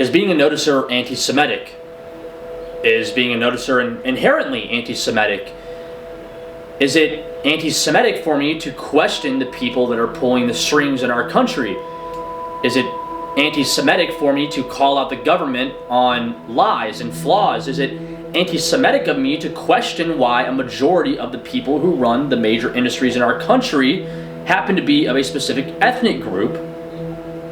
Is being a noticer anti-Semitic? Is being a noticer inherently anti-Semitic? Is it anti-Semitic for me to question the people that are pulling the strings in our country? Is it anti-Semitic for me to call out the government on lies and flaws? Is it anti-Semitic of me to question why a majority of the people who run the major industries in our country happen to be of a specific ethnic group,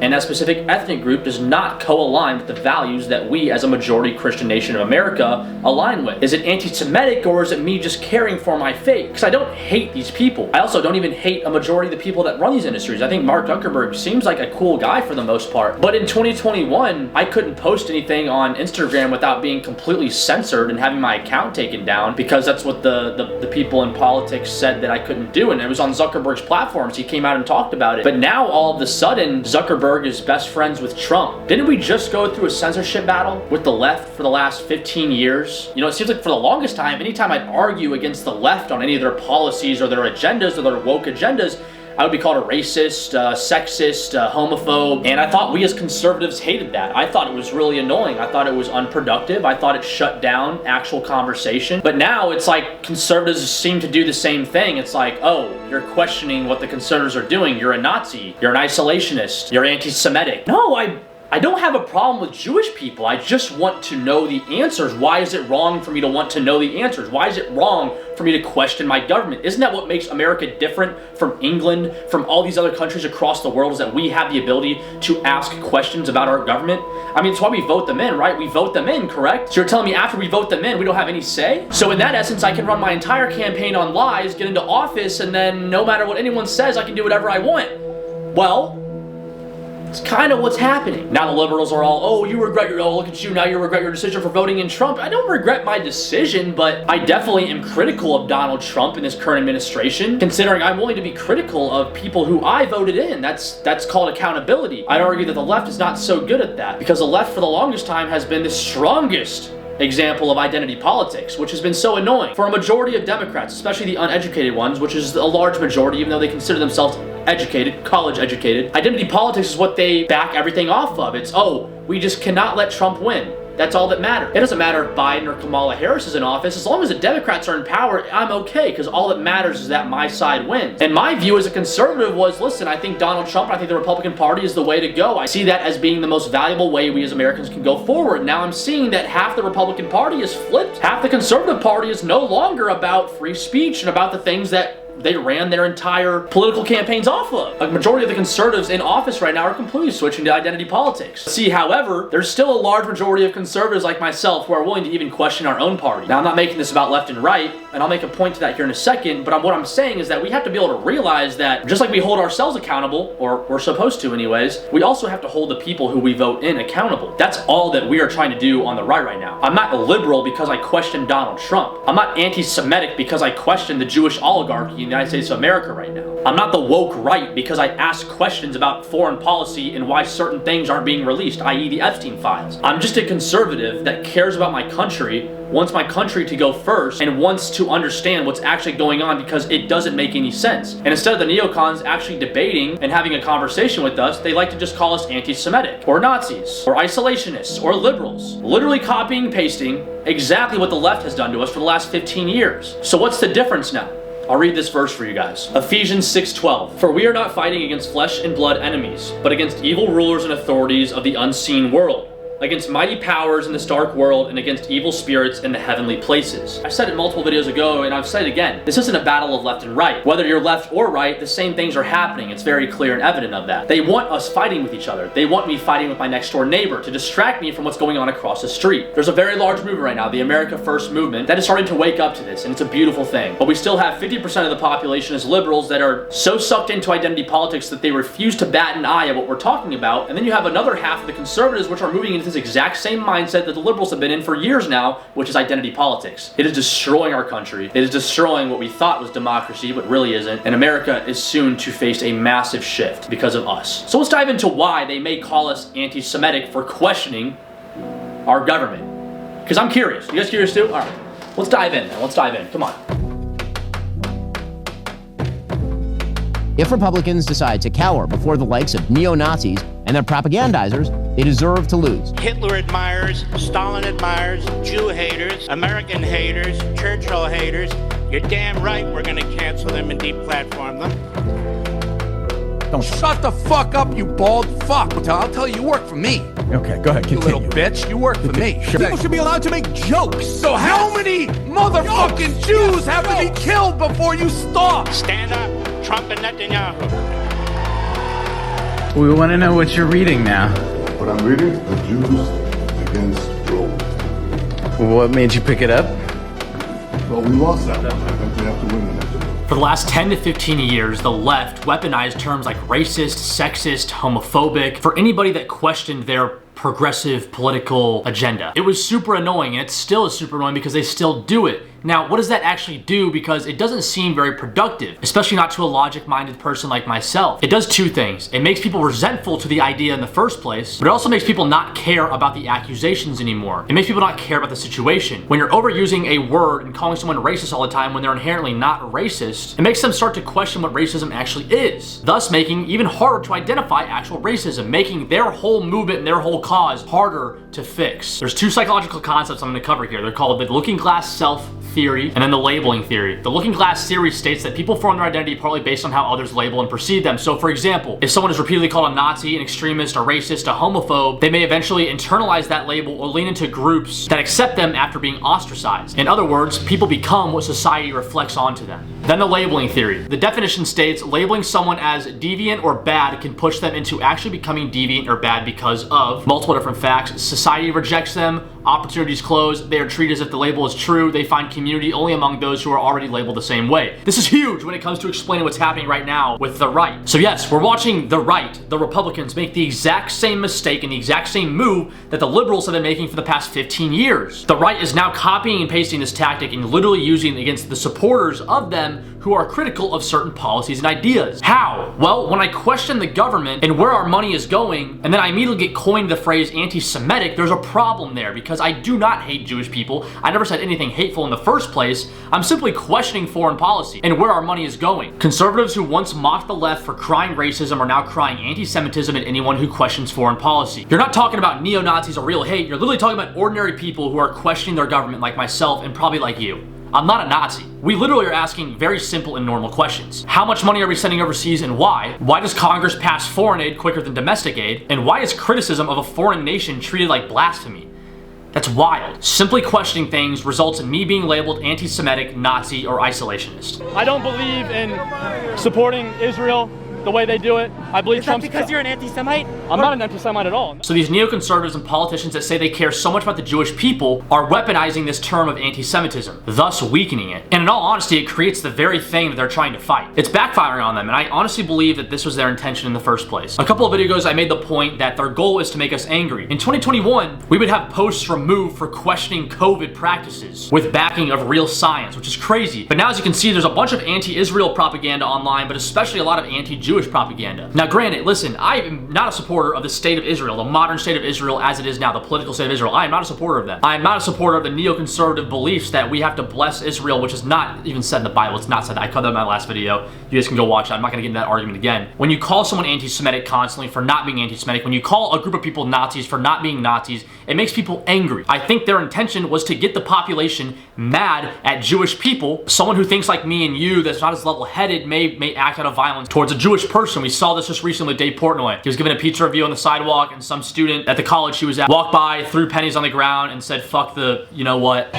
and that specific ethnic group does not co-align with the values that we as a majority Christian nation of America align with? Is it anti-Semitic, or is it me just caring for my faith? Because I don't hate these people. I also don't even hate a majority of the people that run these industries. I think Mark Zuckerberg seems like a cool guy for the most part. But in 2021, I couldn't post anything on Instagram without being completely censored and having my account taken down, because that's what the people in politics said that I couldn't do. And it was on Zuckerberg's platforms. He came out and talked about it. But now all of a sudden, Zuckerberg is best friends with Trump. Didn't we just go through a censorship battle with the left for the last 15 years? You know, it seems like for the longest time, anytime I'd argue against the left on any of their policies or their agendas or their woke agendas, I would be called a racist, sexist, homophobe, and I thought we as conservatives hated that. I thought it was really annoying. I thought it was unproductive. I thought it shut down actual conversation. But now it's like conservatives seem to do the same thing. It's like, oh, you're questioning what the conservatives are doing. You're a Nazi. You're an isolationist. You're anti-Semitic. No, I don't have a problem with Jewish people. I just want to know the answers. Why is it wrong for me to want to know the answers? Why is it wrong for me to question my government? Isn't that what makes America different from England, from all these other countries across the world, is that we have the ability to ask questions about our government? I mean, it's why we vote them in, right? We vote them in, correct? So you're telling me after we vote them in, we don't have any say? So in that essence, I can run my entire campaign on lies, get into office, and then no matter what anyone says, I can do whatever I want. Well, it's kind of what's happening. Now the liberals are all, oh, you regret your, oh, look at you, now you regret your decision for voting in Trump. I don't regret my decision, but I definitely am critical of Donald Trump and his current administration, considering I'm willing to be critical of people who I voted in. That's called accountability. I'd argue that the left is not so good at that, because the left for the longest time has been the strongest example of identity politics, which has been so annoying for a majority of Democrats, especially the uneducated ones, which is a large majority, even though they consider themselves educated, college educated. Identity politics is what they back everything off of. It's, oh, we just cannot let Trump win. That's all that matters. It doesn't matter if Biden or Kamala Harris is in office. As long as the Democrats are in power, I'm okay, because all that matters is that my side wins. And my view as a conservative was, listen, I think Donald Trump, I think the Republican Party is the way to go. I see that as being the most valuable way we as Americans can go forward. Now I'm seeing that half the Republican Party is flipped. Half the Conservative Party is no longer about free speech and about the things that they ran their entire political campaigns off of. A majority of the conservatives in office right now are completely switching to identity politics. See, however, there's still a large majority of conservatives like myself who are willing to even question our own party. Now, I'm not making this about left and right, and I'll make a point to that here in a second, but what I'm saying is that we have to be able to realize that just like we hold ourselves accountable, or we're supposed to anyways, we also have to hold the people who we vote in accountable. That's all that we are trying to do on the right now. I'm not a liberal because I question Donald Trump. I'm not anti-Semitic because I question the Jewish oligarchy in the United States of America right now. I'm not the woke right because I ask questions about foreign policy and why certain things aren't being released, i.e. the Epstein files. I'm just a conservative that cares about my country, wants my country to go first, and wants to understand what's actually going on, because it doesn't make any sense. And instead of the neocons actually debating and having a conversation with us, they like to just call us anti-Semitic, or Nazis, or isolationists, or liberals. Literally copying and pasting exactly what the left has done to us for the last 15 years. So what's the difference now? I'll read this verse for you guys. Ephesians 6:12. For we are not fighting against flesh and blood enemies, but against evil rulers and authorities of the unseen world, against mighty powers in this dark world, and against evil spirits in the heavenly places. I said it multiple videos ago, and I've said it again. This isn't a battle of left and right. Whether you're left or right, the same things are happening. It's very clear and evident of that. They want us fighting with each other. They want me fighting with my next door neighbor to distract me from what's going on across the street. There's a very large movement right now, the America First movement, that is starting to wake up to this, and it's a beautiful thing. But we still have 50% of the population as liberals that are so sucked into identity politics that they refuse to bat an eye at what we're talking about. And then you have another half of the conservatives which are moving into this exact same mindset that the liberals have been in for years now, which is identity politics. It is destroying our country. It is destroying what we thought was democracy, but really isn't. And America is soon to face a massive shift because of us. So let's dive into why they may call us anti-Semitic for questioning our government. Because I'm curious. You guys curious too? All right. Let's dive in then. Let's dive in. Come on. If Republicans decide to cower before the likes of neo-Nazis and their propagandizers, They deserve to lose. Hitler admirers, Stalin admirers, Jew haters, American haters, Churchill haters. You're damn right we're going to cancel them and deplatform them. Don't shut the fuck up, you bald fuck. I'll tell you, you work for me. Okay, go ahead, You continue. little bitch, you work for me. People should be allowed to make jokes. So how many motherfucking Jews have to be killed before you stop? Stand up, Trump and Netanyahu. We want to know what you're reading now. What I'm reading, The Jews Against Rome. What made you pick it up? Well, we lost that one. I think we have to win the next one. For the last 10 to 15 years, the left weaponized terms like racist, sexist, homophobic for anybody that questioned their progressive political agenda. It was super annoying, and it still is super annoying because they still do it. Now, what does that actually do? Because it doesn't seem very productive, especially not to a logic-minded person like myself. It does two things. It makes people resentful to the idea in the first place, but it also makes people not care about the accusations anymore. It makes people not care about the situation. When you're overusing a word and calling someone racist all the time when they're inherently not racist, it makes them start to question what racism actually is, thus making it even harder to identify actual racism, making their whole movement and their whole cause harder to fix. There's two psychological concepts I'm going to cover here. They're called the looking glass self theory and then the labeling theory. The looking glass theory states that people form their identity partly based on how others label and perceive them. So for example, if someone is repeatedly called a Nazi, an extremist, a racist, a homophobe, they may eventually internalize that label or lean into groups that accept them after being ostracized. In other words, people become what society reflects onto them. Then the labeling theory. The definition states labeling someone as deviant or bad can push them into actually becoming deviant or bad because of multiple different facts. Society rejects them, opportunities close, they are treated as if the label is true, they find community only among those who are already labeled the same way. This is huge when it comes to explaining what's happening right now with the right. So yes, we're watching the right, the Republicans, make the exact same mistake and the exact same move that the liberals have been making for the past 15 years. The right is now copying and pasting this tactic and literally using it against the supporters of them who are critical of certain policies and ideas. How? Well, when I question the government and where our money is going, and then I immediately get coined the phrase anti-Semitic, there's a problem there because I do not hate Jewish people. I never said anything hateful in the first place. I'm simply questioning foreign policy and where our money is going. Conservatives who once mocked the left for crying racism are now crying anti-Semitism at anyone who questions foreign policy. You're not talking about neo-Nazis or real hate, you're literally talking about ordinary people who are questioning their government like myself and probably like you. I'm not a Nazi. We literally are asking very simple and normal questions. How much money are we sending overseas and why? Why does Congress pass foreign aid quicker than domestic aid? And why is criticism of a foreign nation treated like blasphemy? That's wild. Simply questioning things results in me being labeled anti-Semitic, Nazi, or isolationist. I don't believe in supporting Israel the way they do it. I believe Trump's because you're an anti-Semite? I'm not an anti-Semite at all. So these neoconservatives and politicians that say they care so much about the Jewish people are weaponizing this term of anti-Semitism, thus weakening it. And in all honesty, it creates the very thing that they're trying to fight. It's backfiring on them, and I honestly believe that this was their intention in the first place. A couple of videos ago, I made the point that their goal is to make us angry. In 2021, we would have posts removed for questioning COVID practices with backing of real science, which is crazy. But now as you can see, there's a bunch of anti-Israel propaganda online, but especially a lot of anti-Jewish propaganda. Now granted, listen, I am not a supporter of the state of Israel, the modern state of Israel as it is now, the political state of Israel. I am not a supporter of that. I am not a supporter of the neoconservative beliefs that we have to bless Israel, which is not even said in the Bible. It's not said. I covered that in my last video. You guys can go watch it. I'm not going to get into that argument again. When you call someone anti-Semitic constantly for not being anti-Semitic, when you call a group of people Nazis for not being Nazis, it makes people angry. I think their intention was to get the population mad at Jewish people. Someone who thinks like me and you that's not as level-headed may act out of violence towards a Jewish person. We saw this just recently with Dave Portnoy. He was giving a pizza review on the sidewalk and some student at the college he was at walked by, threw pennies on the ground and said, fuck the, you know what.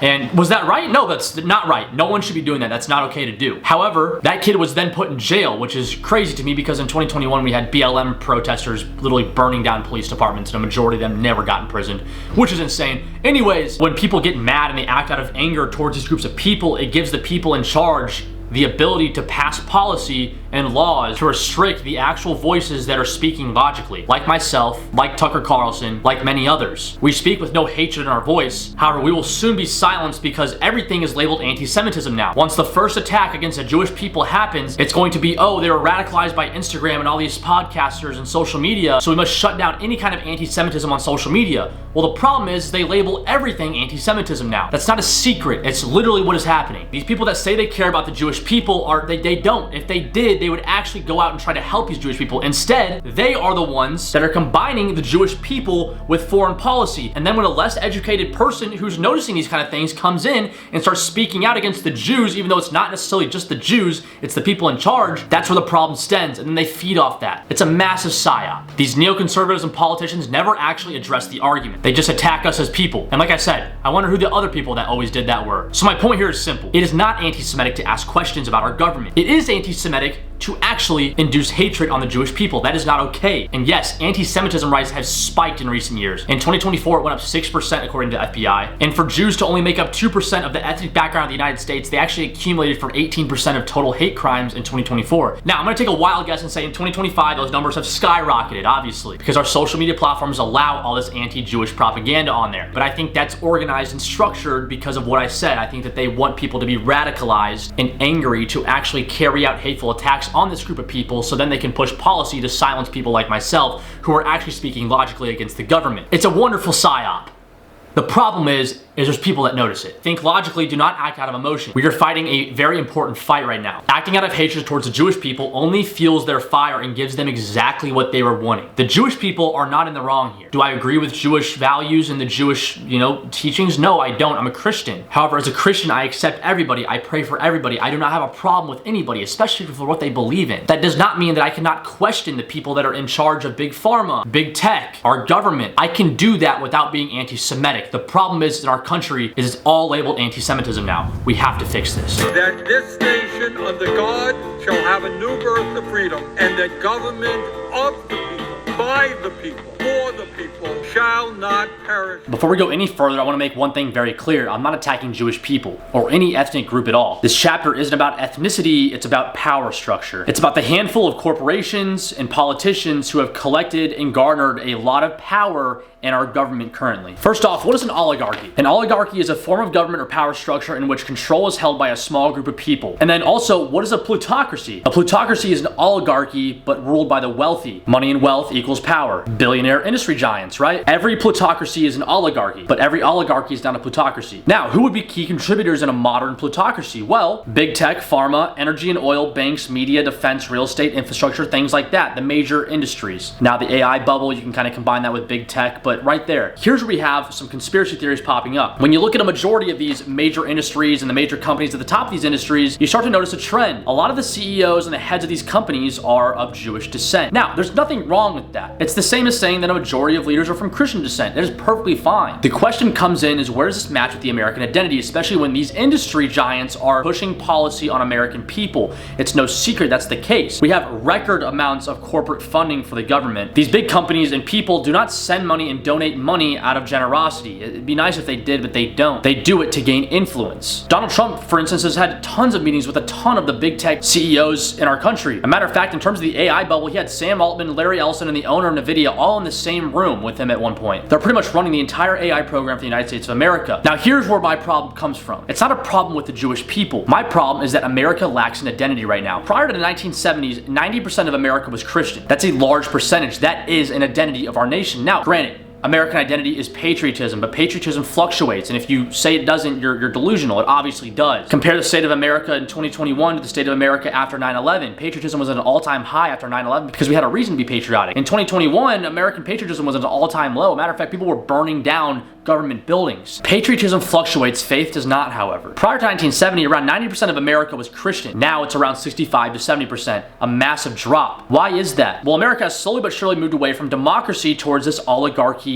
And was that right? No, that's not right. No one should be doing that. That's not okay to do. However, that kid was then put in jail, which is crazy to me because in 2021 we had BLM protesters literally burning down police departments and a majority of them never got imprisoned, which is insane. Anyways, when people get mad and they act out of anger towards these groups of people, it gives the people in charge the ability to pass policy and laws to restrict the actual voices that are speaking logically, like myself, like Tucker Carlson, like many others. We speak with no hatred in our voice. However, we will soon be silenced because everything is labeled anti-Semitism now. Once the first attack against the Jewish people happens, it's going to be, oh, they were radicalized by Instagram and all these podcasters and social media, so we must shut down any kind of anti-Semitism on social media. Well, the problem is they label everything anti-Semitism now. That's not a secret. It's literally what is happening. These people that say they care about the Jewish people they don't. If they did, they would actually go out and try to help these Jewish people. Instead, they are the ones that are combining the Jewish people with foreign policy. And then when a less educated person who's noticing these kind of things comes in and starts speaking out against the Jews, even though it's not necessarily just the Jews, it's the people in charge, that's where the problem stems, and then they feed off that. It's a massive psyop. These neoconservatives and politicians never actually address the argument. They just attack us as people. And like I said, I wonder who the other people that always did that were. So my point here is simple. It is not anti-Semitic to ask questions about our government. It is anti-Semitic to actually induce hatred on the Jewish people. That is not okay. And yes, anti-Semitism rates have spiked in recent years. In 2024, it went up 6% according to the FBI. And for Jews to only make up 2% of the ethnic background of the United States, they actually accumulated for 18% of total hate crimes in 2024. Now, I'm gonna take a wild guess and say in 2025, those numbers have skyrocketed, obviously, because our social media platforms allow all this anti-Jewish propaganda on there. But I think that's organized and structured because of what I said. I think that they want people to be radicalized and angry to actually carry out hateful attacks on this group of people, so then they can push policy to silence people like myself who are actually speaking logically against the government. It's a wonderful psyop. The problem is there's people that notice it. Think logically, do not act out of emotion. We are fighting a very important fight right now. Acting out of hatred towards the Jewish people only fuels their fire and gives them exactly what they were wanting. The Jewish people are not in the wrong here. Do I agree with Jewish values and the Jewish, teachings? No, I don't. I'm a Christian. However, as a Christian, I accept everybody. I pray for everybody. I do not have a problem with anybody, especially for what they believe in. That does not mean that I cannot question the people that are in charge of big pharma, big tech, our government. I can do that without being anti-Semitic. The problem is that our country is all labeled anti-Semitism now. We have to fix this. That this nation under God shall have a new birth of freedom, and that government of the people, by the people, for the people, shall not perish. Before we go any further, I want to make one thing very clear. I'm not attacking Jewish people or any ethnic group at all. This chapter isn't about ethnicity, it's about power structure. It's about the handful of corporations and politicians who have collected and garnered a lot of power in our government currently. First off, what is an oligarchy? An oligarchy is a form of government or power structure in which control is held by a small group of people. And then also, what is a plutocracy? A plutocracy is an oligarchy, but ruled by the wealthy. Money and wealth equals power. Billionaire industry giants, right? Every plutocracy is an oligarchy, but every oligarchy is not a plutocracy. Now, who would be key contributors in a modern plutocracy? Well, big tech, pharma, energy and oil, banks, media, defense, real estate, infrastructure, things like that, the major industries. Now, the AI bubble, you can kind of combine that with big tech, but right there, here's where we have some conspiracy theories popping up. When you look at a majority of these major industries and the major companies at the top of these industries, you start to notice a trend. A lot of the CEOs and the heads of these companies are of Jewish descent. Now, there's nothing wrong with that. It's the same as saying that a majority of leaders are from Christian descent. That is perfectly fine. The question comes in is, where does this match with the American identity, especially when these industry giants are pushing policy on American people? It's no secret that's the case. We have record amounts of corporate funding for the government. These big companies and people do not send money and donate money out of generosity. It'd be nice if they did, but they don't. They do it to gain influence. Donald Trump, for instance, has had tons of meetings with a ton of the big tech CEOs in our country. A matter of fact, in terms of the AI bubble, he had Sam Altman, Larry Ellison, and the owner of NVIDIA all in the same room with him at one point. They're pretty much running the entire AI program for the United States of America. Now, here's where my problem comes from. It's not a problem with the Jewish people. My problem is that America lacks an identity right now. Prior to the 1970s, 90% of America was Christian. That's a large percentage. That is an identity of our nation. Now, granted, American identity is patriotism, but patriotism fluctuates, and if you say it doesn't, you're delusional. It obviously does. Compare the state of America in 2021 to the state of America after 9/11. Patriotism was at an all-time high after 9/11 because we had a reason to be patriotic. In 2021, American patriotism was at an all-time low. Matter of fact, people were burning down government buildings. Patriotism fluctuates, faith does not, however. Prior to 1970, around 90% of America was Christian. Now it's around 65 to 70%, a massive drop. Why is that? Well, America has slowly but surely moved away from democracy towards this oligarchy,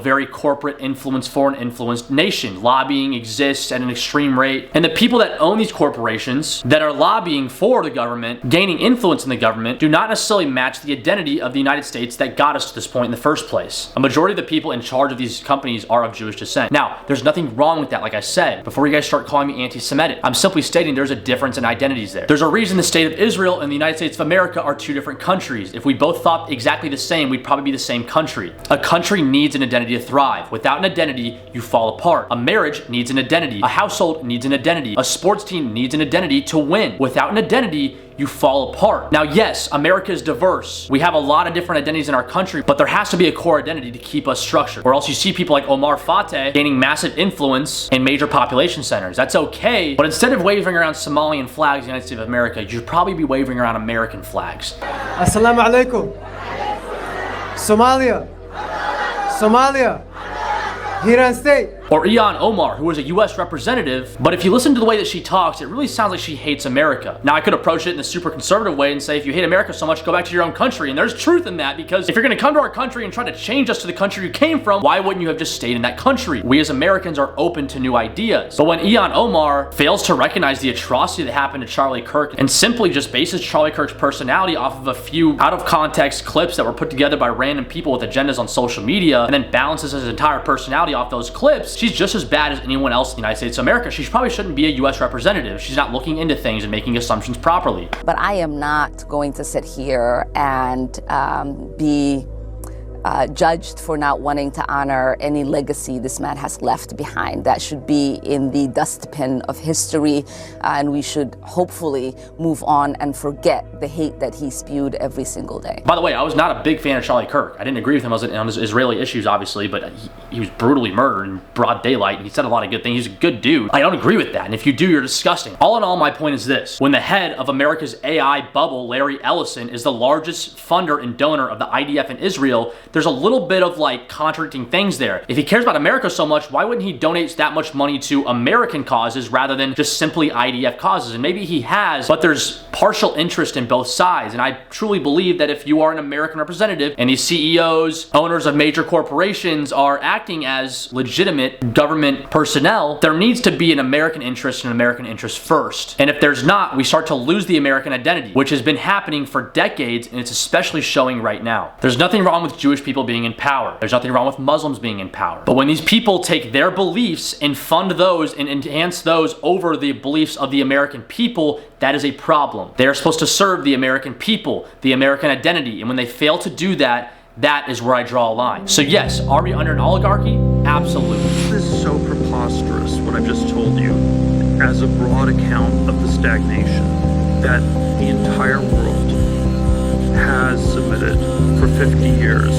very corporate influence, foreign influenced nation. Lobbying exists at an extreme rate, and the people that own these corporations that are lobbying for the government, gaining influence in the government, do not necessarily match the identity of the United States that got us to this point in the first place. A majority of the people in charge of these companies are of Jewish descent. Now, there's nothing wrong with that, like I said. Before you guys start calling me anti-Semitic, I'm simply stating there's a difference in identities there. There's a reason the state of Israel and the United States of America are two different countries. If we both thought exactly the same, we'd probably be the same country. A country needs an identity to thrive. Without an identity, you fall apart. A marriage needs an identity. A household needs an identity. A sports team needs an identity to win. Without an identity, you fall apart. Now, yes, America is diverse. We have a lot of different identities in our country, but there has to be a core identity to keep us structured. Or else you see people like Omar Fateh gaining massive influence in major population centers. That's okay, but instead of waving around Somalian flags in the United States of America, you should probably be waving around American flags. Assalamu alaikum. Somalia. Somalia. Hiran State. Or Ilhan Omar, who is a US representative, but if you listen to the way that she talks, it really sounds like she hates America. Now, I could approach it in a super conservative way and say, if you hate America so much, go back to your own country. And there's truth in that, because if you're gonna come to our country and try to change us to the country you came from, why wouldn't you have just stayed in that country? We as Americans are open to new ideas. But when Ilhan Omar fails to recognize the atrocity that happened to Charlie Kirk and simply just bases Charlie Kirk's personality off of a few out of context clips that were put together by random people with agendas on social media, and then balances his entire personality off those clips, she's just as bad as anyone else in the United States of America. She probably shouldn't be a US representative. She's not looking into things and making assumptions properly. But I am not going to sit here and be judged for not wanting to honor any legacy this man has left behind. That should be in the dustbin of history, and we should hopefully move on and forget the hate that he spewed every single day. By the way, I was not a big fan of Charlie Kirk. I didn't agree with him on his Israeli issues, obviously, but he was brutally murdered in broad daylight, and he said a lot of good things. He's a good dude. I don't agree with that, and if you do, you're disgusting. All in all, my point is this. When the head of America's AI bubble, Larry Ellison, is the largest funder and donor of the IDF in Israel, there's a little bit of like contradicting things there. If he cares about America so much, why wouldn't he donate that much money to American causes rather than just simply IDF causes? And maybe he has, but there's partial interest in both sides. And I truly believe that if you are an American representative and these CEOs, owners of major corporations are acting as legitimate government personnel, there needs to be an American interest and an American interest first. And if there's not, we start to lose the American identity, which has been happening for decades, and it's especially showing right now. There's nothing wrong with Jewish people being in power. There's nothing wrong with Muslims being in power. But when these people take their beliefs and fund those and enhance those over the beliefs of the American people, that is a problem. They are supposed to serve the American people, the American identity, and when they fail to do that, that is where I draw a line. So yes, are we under an oligarchy? Absolutely. This is so preposterous, what I've just told you, as a broad account of the stagnation that the entire world has submitted for 50 years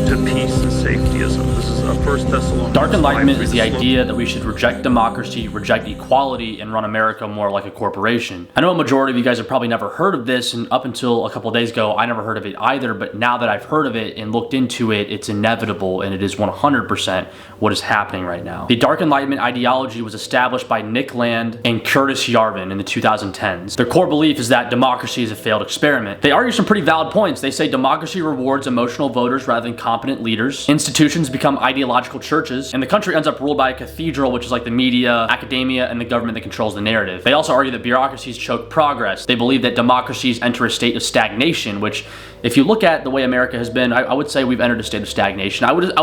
to peace and safetyism. This is a 1 Thessalonians. Dark Enlightenment is the idea that we should reject democracy, reject equality, and run America more like a corporation. I know a majority of you guys have probably never heard of this, and up until a couple of days ago, I never heard of it either, but now that I've heard of it and looked into it, it's inevitable, and it is 100% what is happening right now. The Dark Enlightenment ideology was established by Nick Land and Curtis Yarvin in the 2010s. Their core belief is that democracy is a failed experiment. They argue some pretty valid points. They say democracy rewards emotional voters rather than competent leaders. Institutions become ideological churches, and the country ends up ruled by a cathedral, which is like the media, academia, and the government that controls the narrative. They also argue that bureaucracies choke progress. They believe that democracies enter a state of stagnation, which, if you look at the way America has been, I would say we've entered a state of stagnation. I would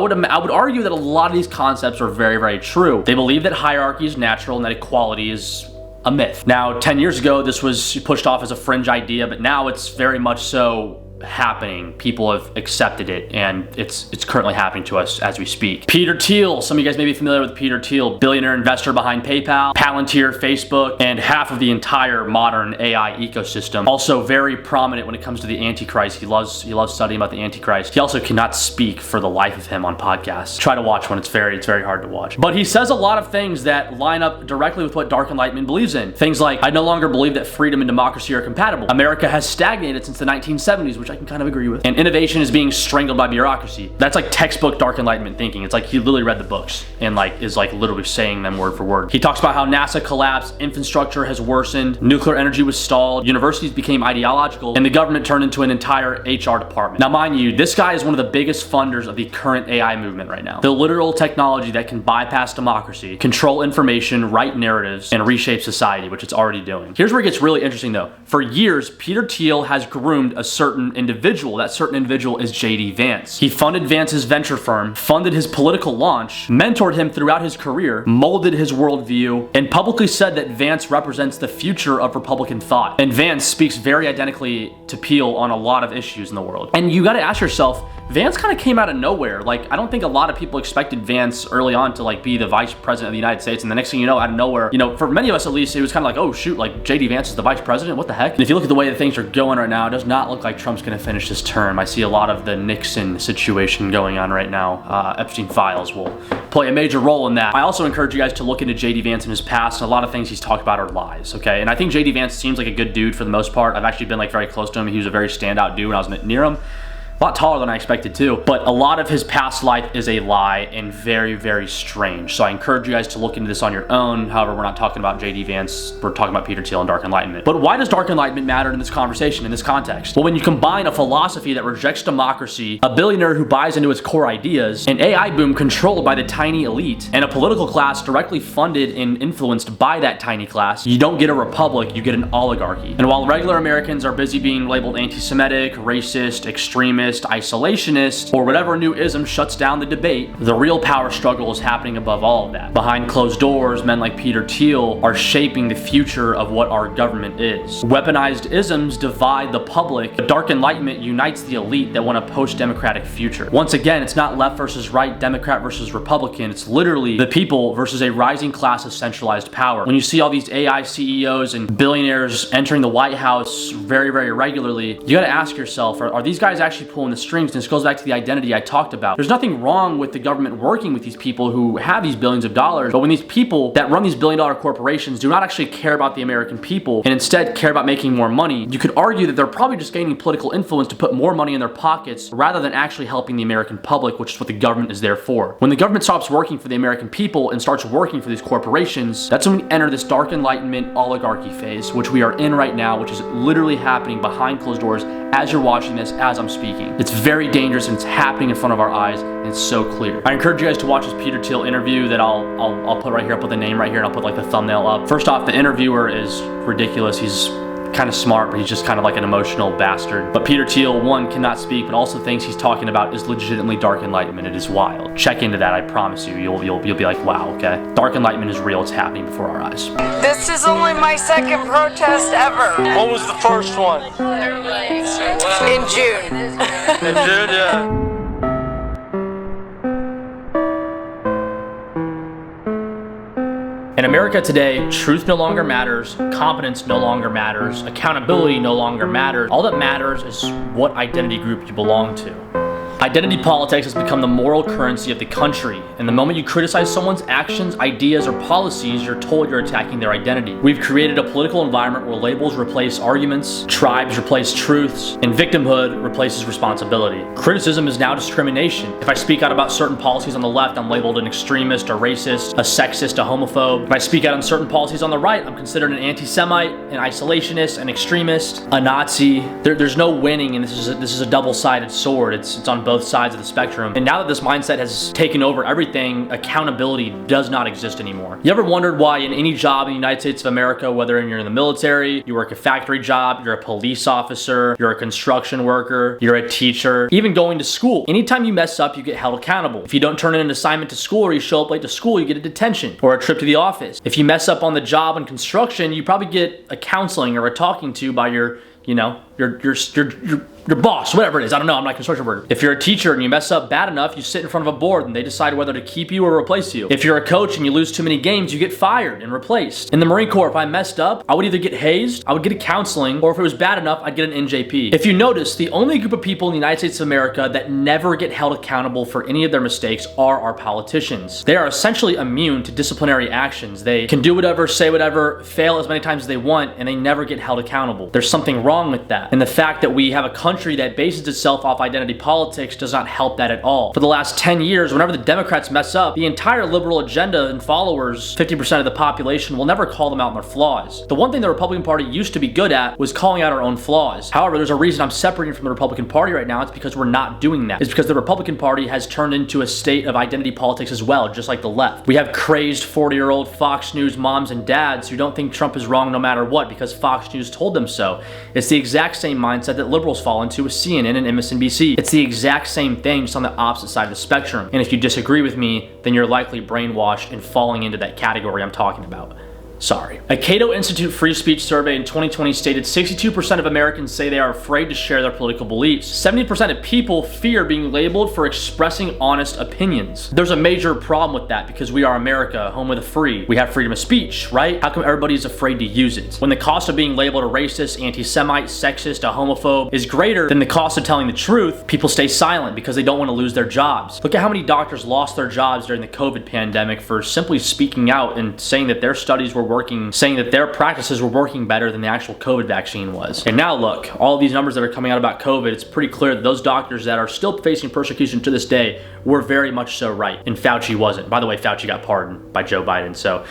argue that a lot of these concepts are very, very true. They believe that hierarchy is natural and that equality is a myth. Now, 10 years ago, this was pushed off as a fringe idea, but now it's very much so happening. People have accepted it, and it's currently happening to us as we speak. Peter Thiel, some of you guys may be familiar with Peter Thiel, billionaire investor behind PayPal, Palantir, Facebook, and half of the entire modern AI ecosystem. Also very prominent when it comes to the Antichrist. He loves studying about the Antichrist. He also cannot speak for the life of him on podcasts. Try to watch one, it's very hard to watch. But he says a lot of things that line up directly with what Dark Enlightenment believes in. Things like, I no longer believe that freedom and democracy are compatible. America has stagnated since the 1970s, which I can kind of agree with. And innovation is being strangled by bureaucracy. That's like textbook Dark Enlightenment thinking. It's like he literally read the books and is literally saying them word for word. He talks about how NASA collapsed, infrastructure has worsened, nuclear energy was stalled, universities became ideological, and the government turned into an entire HR department. Now, mind you, this guy is one of the biggest funders of the current AI movement right now. The literal technology that can bypass democracy, control information, write narratives, and reshape society, which it's already doing. Here's where it gets really interesting though. For years, Peter Thiel has groomed a certain individual. That certain individual is J.D. Vance. He funded Vance's venture firm, funded his political launch, mentored him throughout his career, molded his worldview, and publicly said that Vance represents the future of Republican thought. And Vance speaks very identically to Thiel on a lot of issues in the world. And you gotta ask yourself, Vance kind of came out of nowhere. Like, I don't think a lot of people expected Vance early on to like be the vice president of the United States, and the next thing you know, out of nowhere, you know, for many of us at least, it was kind of like, oh shoot, like J.D. Vance is the vice president? What the heck? And if you look at the way that things are going right now, it does not look like Trump's gonna finish his term. I see a lot of the Nixon situation going on right now. Epstein files will play a major role in that. I also encourage you guys to look into J.D. Vance in his past, and a lot of things he's talked about are lies, okay? And I think J.D. Vance seems like a good dude for the most part. I've actually been like very close to him. He was a very standout dude when I was near him. A lot taller than I expected too, but a lot of his past life is a lie and very, very strange. So I encourage you guys to look into this on your own. However, we're not talking about J.D. Vance, we're talking about Peter Thiel and Dark Enlightenment. But why does Dark Enlightenment matter in this conversation, in this context? Well, when you combine a philosophy that rejects democracy, a billionaire who buys into its core ideas, an AI boom controlled by the tiny elite, and a political class directly funded and influenced by that tiny class, you don't get a republic, you get an oligarchy. And while regular Americans are busy being labeled anti-Semitic, racist, extremist, isolationist, or whatever new ism shuts down the debate, the real power struggle is happening above all of that. Behind closed doors, men like Peter Thiel are shaping the future of what our government is. Weaponized isms divide the public, but Dark Enlightenment unites the elite that want a post-democratic future. Once again, it's not left versus right, Democrat versus Republican, it's literally the people versus a rising class of centralized power. When you see all these AI CEOs and billionaires entering the White House very, very regularly, you gotta ask yourself, are these guys actually pulling the strings? And this goes back to the identity I talked about. There's nothing wrong with the government working with these people who have these billions of dollars, but when these people that run these billion-dollar corporations do not actually care about the American people and instead care about making more money, you could argue that they're probably just gaining political influence to put more money in their pockets rather than actually helping the American public, which is what the government is there for. When the government stops working for the American people and starts working for these corporations, that's when we enter this Dark Enlightenment oligarchy phase, which we are in right now, which is literally happening behind closed doors as you're watching this, as I'm speaking. It's very dangerous and it's happening in front of our eyes, and it's so clear. I encourage you guys to watch this Peter Thiel interview that I'll put right here. I'll put the name right here and I'll put like the thumbnail up. First off, the interviewer is ridiculous. He's kind of smart, but he's just kind of like an emotional bastard. But Peter Thiel, one, cannot speak, but also thinks he's talking about is legitimately Dark Enlightenment. It is wild. Check into that, I promise you. You'll be like, wow, okay. Dark Enlightenment is real, it's happening before our eyes. This is only my second protest ever. What was the first one? In June. In June, yeah. In America today, truth no longer matters, competence no longer matters, accountability no longer matters. All that matters is what identity group you belong to. Identity politics has become the moral currency of the country, and the moment you criticize someone's actions, ideas, or policies, you're told you're attacking their identity. We've created a political environment where labels replace arguments, tribes replace truths, and victimhood replaces responsibility. Criticism is now discrimination. If I speak out about certain policies on the left, I'm labeled an extremist, a racist, a sexist, a homophobe. If I speak out on certain policies on the right, I'm considered an anti-Semite, an isolationist, an extremist, a Nazi. There's no winning, and this is a double-sided sword. It's on both sides of the spectrum. And now that this mindset has taken over everything, accountability does not exist anymore. You ever wondered why in any job in the United States of America, whether you're in the military, you work a factory job, you're a police officer, you're a construction worker, you're a teacher, even going to school, anytime you mess up, you get held accountable. If you don't turn in an assignment to school or you show up late to school, you get a detention or a trip to the office. If you mess up on the job in construction, you probably get a counseling or a talking to by your boss, whatever it is. I don't know, I'm not a construction worker. If you're a teacher and you mess up bad enough, you sit in front of a board and they decide whether to keep you or replace you. If you're a coach and you lose too many games, you get fired and replaced. In the Marine Corps, if I messed up, I would either get hazed, I would get a counseling, or if it was bad enough, I'd get an NJP. If you notice, the only group of people in the United States of America that never get held accountable for any of their mistakes are our politicians. They are essentially immune to disciplinary actions. They can do whatever, say whatever, fail as many times as they want, and they never get held accountable. There's something wrong with that. And the fact that we have a country that bases itself off identity politics does not help that at all. For the last 10 years, whenever the Democrats mess up, the entire liberal agenda and followers, 50% of the population, will never call them out on their flaws. The one thing the Republican Party used to be good at was calling out our own flaws. However, there's a reason I'm separating from the Republican Party right now. It's because we're not doing that. It's because the Republican Party has turned into a state of identity politics as well, just like the left. We have crazed 40-year-old Fox News moms and dads who don't think Trump is wrong no matter what because Fox News told them so. It's the exact exact same mindset that liberals fall into with CNN and MSNBC. It's the exact same thing, just on the opposite side of the spectrum. And if you disagree with me, then you're likely brainwashed and falling into that category I'm talking about. Sorry. A Cato Institute free speech survey in 2020 stated 62% of Americans say they are afraid to share their political beliefs. 70% of people fear being labeled for expressing honest opinions. There's a major problem with that because we are America, home of the free. We have freedom of speech, right? How come everybody's afraid to use it? When the cost of being labeled a racist, anti-Semite, sexist, a homophobe is greater than the cost of telling the truth, people stay silent because they don't want to lose their jobs. Look at how many doctors lost their jobs during the COVID pandemic for simply speaking out and saying that their studies were working, saying that their practices were working better than the actual COVID vaccine was. And now look, all of these numbers that are coming out about COVID, it's pretty clear that those doctors that are still facing persecution to this day were very much so right. And Fauci wasn't. By the way, Fauci got pardoned by Joe Biden. So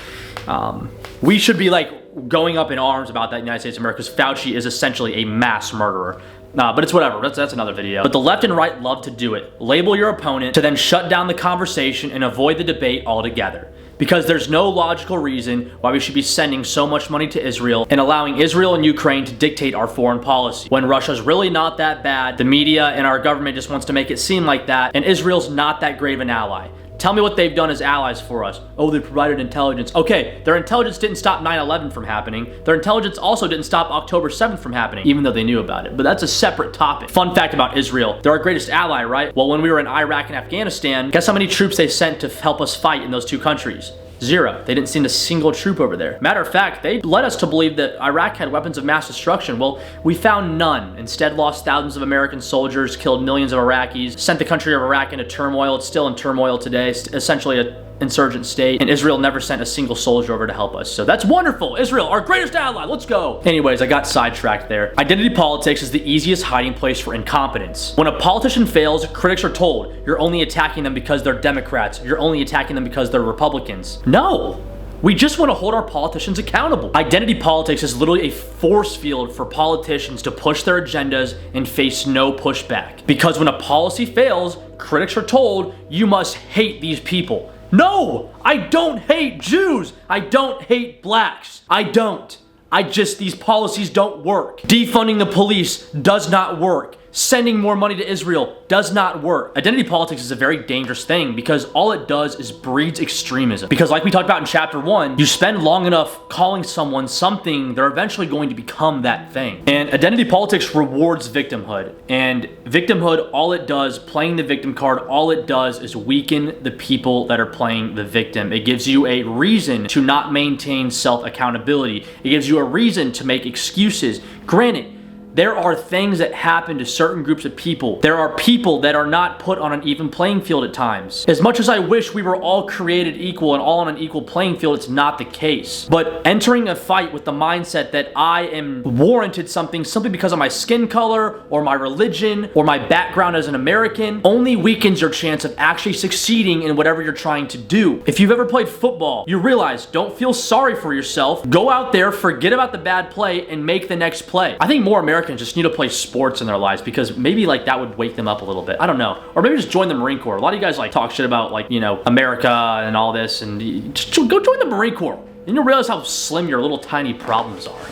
we should be like going up in arms about that in the United States of America because Fauci is essentially a mass murderer. But it's whatever, that's another video. But the left and right love to do it. Label your opponent to then shut down the conversation and avoid the debate altogether. Because there's no logical reason why we should be sending so much money to Israel and allowing Israel and Ukraine to dictate our foreign policy. When Russia's really not that bad, the media and our government just wants to make it seem like that, and Israel's not that great of an ally. Tell me what they've done as allies for us. Oh, they provided intelligence. Okay, their intelligence didn't stop 9/11 from happening. Their intelligence also didn't stop October 7th from happening, even though they knew about it. But that's a separate topic. Fun fact about Israel, they're our greatest ally, right? Well, when we were in Iraq and Afghanistan, guess how many troops they sent to help us fight in those two countries? 0. They didn't send a single troop over there. Matter of fact, they led us to believe that Iraq had weapons of mass destruction. Well, we found none. Instead, lost thousands of American soldiers, killed millions of Iraqis, sent the country of Iraq into turmoil. It's still in turmoil today. It's essentially an insurgent state, and Israel never sent a single soldier over to help us. So that's wonderful. Israel, our greatest ally. Let's go. Anyways, I got sidetracked there. Identity politics is the easiest hiding place for incompetence. When a politician fails, critics are told, you're only attacking them because they're Democrats. You're only attacking them because they're Republicans. No. We just want to hold our politicians accountable. Identity politics is literally a force field for politicians to push their agendas and face no pushback. Because when a policy fails, critics are told, you must hate these people. No, I don't hate Jews. I don't hate blacks. I don't. These policies don't work. Defunding the police does not work. Sending more money to Israel does not work. Identity politics is a very dangerous thing because all it does is breeds extremism. Because like we talked about in chapter 1, you spend long enough calling someone something, they're eventually going to become that thing. And identity politics rewards victimhood. And victimhood, all it does, playing the victim card, all it does is weaken the people that are playing the victim. It gives you a reason to not maintain self-accountability. It gives you a reason to make excuses. Granted, there are things that happen to certain groups of people. There are people that are not put on an even playing field at times. As much as I wish we were all created equal and all on an equal playing field, it's not the case. But entering a fight with the mindset that I am warranted something simply because of my skin color or my religion or my background as an American only weakens your chance of actually succeeding in whatever you're trying to do. If you've ever played football, you realize don't feel sorry for yourself. Go out there, forget about the bad play, and make the next play. I think more Americans just need to play sports in their lives because maybe like that would wake them up a little bit. I don't know. Or maybe just join the Marine Corps. A lot of you guys like talk shit about like, you know, America and all this, and just go join the Marine Corps. And you'll realize how slim your little tiny problems are.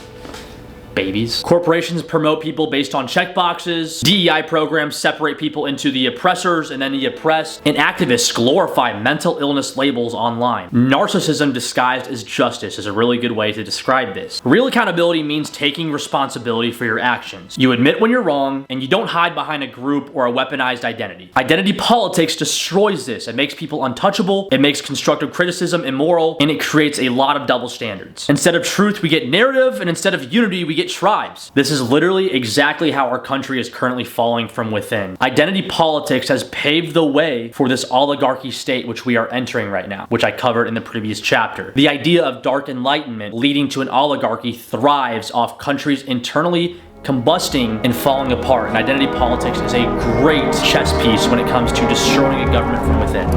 Babies. Corporations promote people based on checkboxes. DEI programs separate people into the oppressors and then the oppressed. And activists glorify mental illness labels online. Narcissism disguised as justice is a really good way to describe this. Real accountability means taking responsibility for your actions. You admit when you're wrong, and you don't hide behind a group or a weaponized identity. Identity politics destroys this. It makes people untouchable, it makes constructive criticism immoral, and it creates a lot of double standards. Instead of truth, we get narrative, and instead of unity, we get tribes. This is literally exactly how our country is currently falling from within. Identity politics has paved the way for this oligarchy state which we are entering right now, which I covered in the previous chapter. The idea of dark enlightenment leading to an oligarchy thrives off countries internally combusting and falling apart, and identity politics is a great chess piece when it comes to destroying a government from within.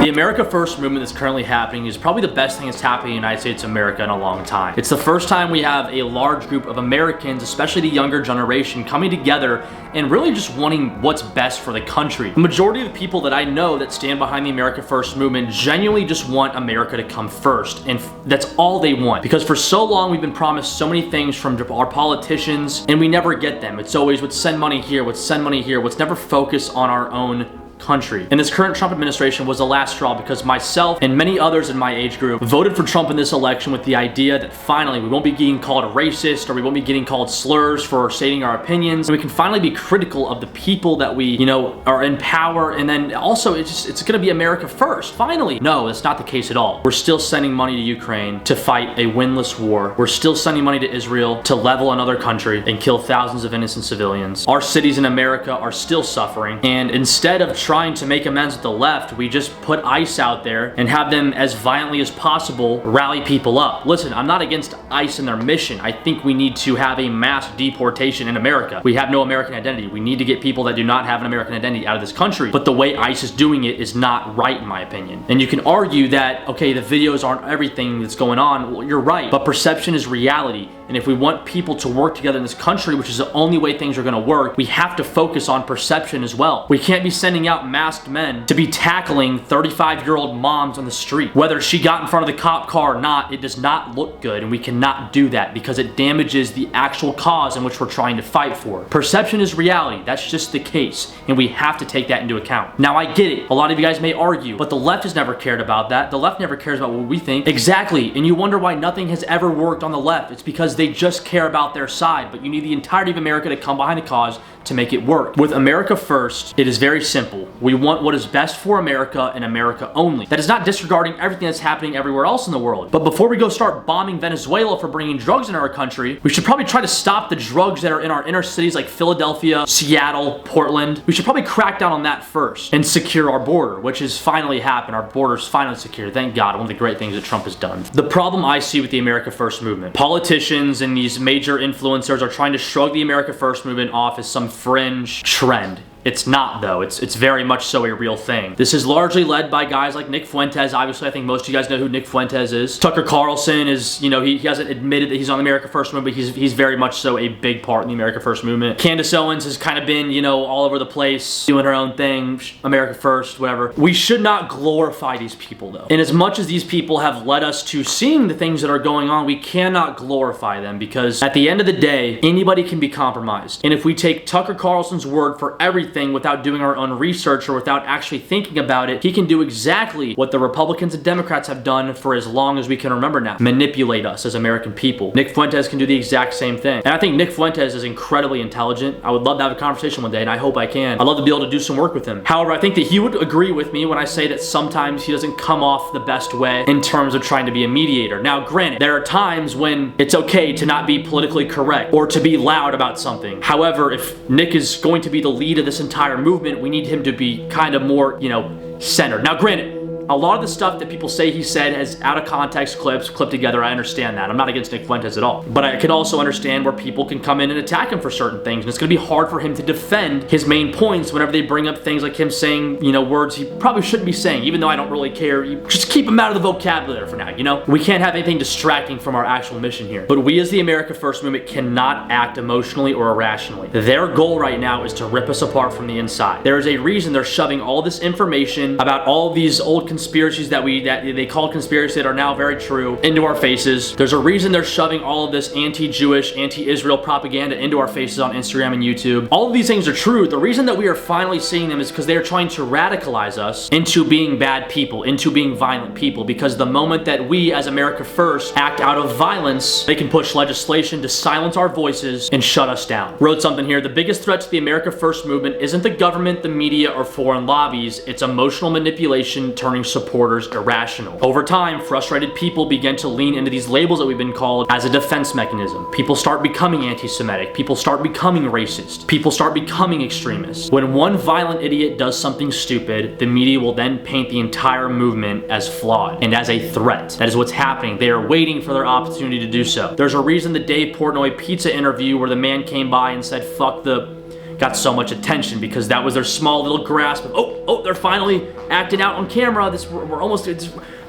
The America First movement that's currently happening is probably the best thing that's happened in the United States of America in a long time. It's the first time we have a large group of Americans, especially the younger generation, coming together and really just wanting what's best for the country. The majority of the people that I know that stand behind the America First movement genuinely just want America to come first, and that's all they want. Because for so long we've been promised so many things from our politicians, and we never get them. It's always let's send money here, let's send money here, let's never focus on our own country. And this current Trump administration was the last straw, because myself and many others in my age group voted for Trump in this election with the idea that finally we won't be getting called racist, or we won't be getting called slurs for stating our opinions, and we can finally be critical of the people that we, you know, are in power. And then also it's gonna be America first, finally. No, that's not the case at all. We're still sending money to Ukraine to fight a winless war. We're still sending money to Israel to level another country and kill thousands of innocent civilians. Our cities in America are still suffering, and instead of trying to make amends with the left, we just put ICE out there and have them as violently as possible rally people up. Listen, I'm not against ICE and their mission. I think we need to have a mass deportation in America. We have no American identity. We need to get people that do not have an American identity out of this country. But the way ICE is doing it is not right, in my opinion. And you can argue that, okay, the videos aren't everything that's going on. Well, you're right, but perception is reality. And if we want people to work together in this country, which is the only way things are going to work, we have to focus on perception as well. We can't be sending out masked men to be tackling 35-year-old moms on the street. Whether she got in front of the cop car or not, it does not look good, and we cannot do that because it damages the actual cause in which we're trying to fight for. Perception is reality. That's just the case, and we have to take that into account. Now, I get it. A lot of you guys may argue, but the left has never cared about that. The left never cares about what we think. Exactly, and you wonder why nothing has ever worked on the left. It's because they just care about their side, but you need the entirety of America to come behind the cause to make it work. With America First, it is very simple. We want what is best for America and America only. That is not disregarding everything that's happening everywhere else in the world. But before we go start bombing Venezuela for bringing drugs into our country, we should probably try to stop the drugs that are in our inner cities like Philadelphia, Seattle, Portland. We should probably crack down on that first and secure our border, which has finally happened. Our border's finally secure. Thank God. One of the great things that Trump has done. The problem I see with the America First movement, politicians and these major influencers are trying to shrug the America First movement off as some fringe trend. It's not, though. It's very much so a real thing. This is largely led by guys like Nick Fuentes. Obviously, I think most of you guys know who Nick Fuentes is. Tucker Carlson is, you know, he hasn't admitted that he's on the America First movement, but he's very much so a big part in the America First movement. Candace Owens has kind of been, you know, all over the place, doing her own thing, America First, whatever. We should not glorify these people, though. And as much as these people have led us to seeing the things that are going on, we cannot glorify them, because at the end of the day, anybody can be compromised. And if we take Tucker Carlson's word for everything without doing our own research or without actually thinking about it, he can do exactly what the Republicans and Democrats have done for as long as we can remember now. Manipulate us as American people. Nick Fuentes can do the exact same thing. And I think Nick Fuentes is incredibly intelligent. I would love to have a conversation one day, and I hope I can. I'd love to be able to do some work with him. However, I think that he would agree with me when I say that sometimes he doesn't come off the best way in terms of trying to be a mediator. Now, granted, there are times when it's okay to not be politically correct or to be loud about something. However, if Nick is going to be the lead of this entire movement, we need him to be kind of more, you know, centered. Now, granted, a lot of the stuff that people say he said has out of context clips clipped together. I understand that. I'm not against Nick Fuentes at all. But I could also understand where people can come in and attack him for certain things. And it's going to be hard for him to defend his main points whenever they bring up things like him saying, you know, words he probably shouldn't be saying, even though I don't really care. You just keep him out of the vocabulary for now, you know? We can't have anything distracting from our actual mission here. But we as the America First movement cannot act emotionally or irrationally. Their goal right now is to rip us apart from the inside. There is a reason they're shoving all this information about all these old conspiracies that they call conspiracies that are now very true into our faces. There's a reason they're shoving all of this anti-Jewish, anti-Israel propaganda into our faces on Instagram and YouTube. All of these things are true. The reason that we are finally seeing them is because they are trying to radicalize us into being bad people, into being violent people, because the moment that we as America First act out of violence, they can push legislation to silence our voices and shut us down. Wrote something here: the biggest threat to the America First movement isn't the government, the media, or foreign lobbies. It's emotional manipulation turning supporters irrational. Over time, frustrated people begin to lean into these labels that we've been called as a defense mechanism. People start becoming anti-Semitic. People start becoming racist. People start becoming extremists. When one violent idiot does something stupid, the media will then paint the entire movement as flawed and as a threat. That is what's happening. They are waiting for their opportunity to do so. There's a reason the Dave Portnoy pizza interview where the man came by and said, "Fuck the..." got so much attention because that was their small little grasp of, oh, they're finally acting out on camera. They're almost there.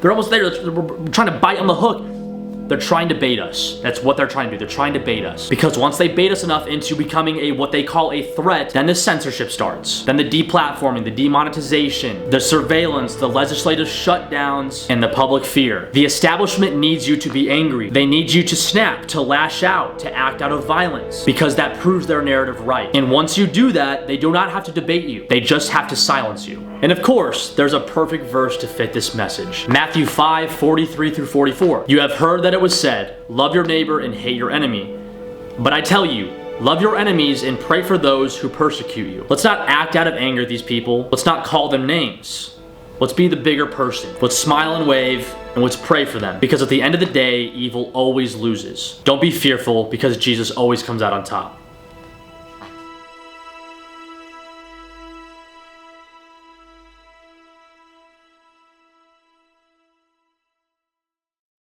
We're trying to bite on the hook. They're trying to bait us. That's what they're trying to do. They're trying to bait us. Because once they bait us enough into becoming what they call a threat, then the censorship starts. Then the deplatforming, the demonetization, the surveillance, the legislative shutdowns, and the public fear. The establishment needs you to be angry. They need you to snap, to lash out, to act out of violence, because that proves their narrative right. And once you do that, they do not have to debate you. They just have to silence you. And of course, there's a perfect verse to fit this message. Matthew 5:43-44. You have heard that it was said, love your neighbor and hate your enemy. But I tell you, love your enemies and pray for those who persecute you. Let's not act out of anger at these people. Let's not call them names. Let's be the bigger person. Let's smile and wave, and let's pray for them. Because at the end of the day, evil always loses. Don't be fearful, because Jesus always comes out on top.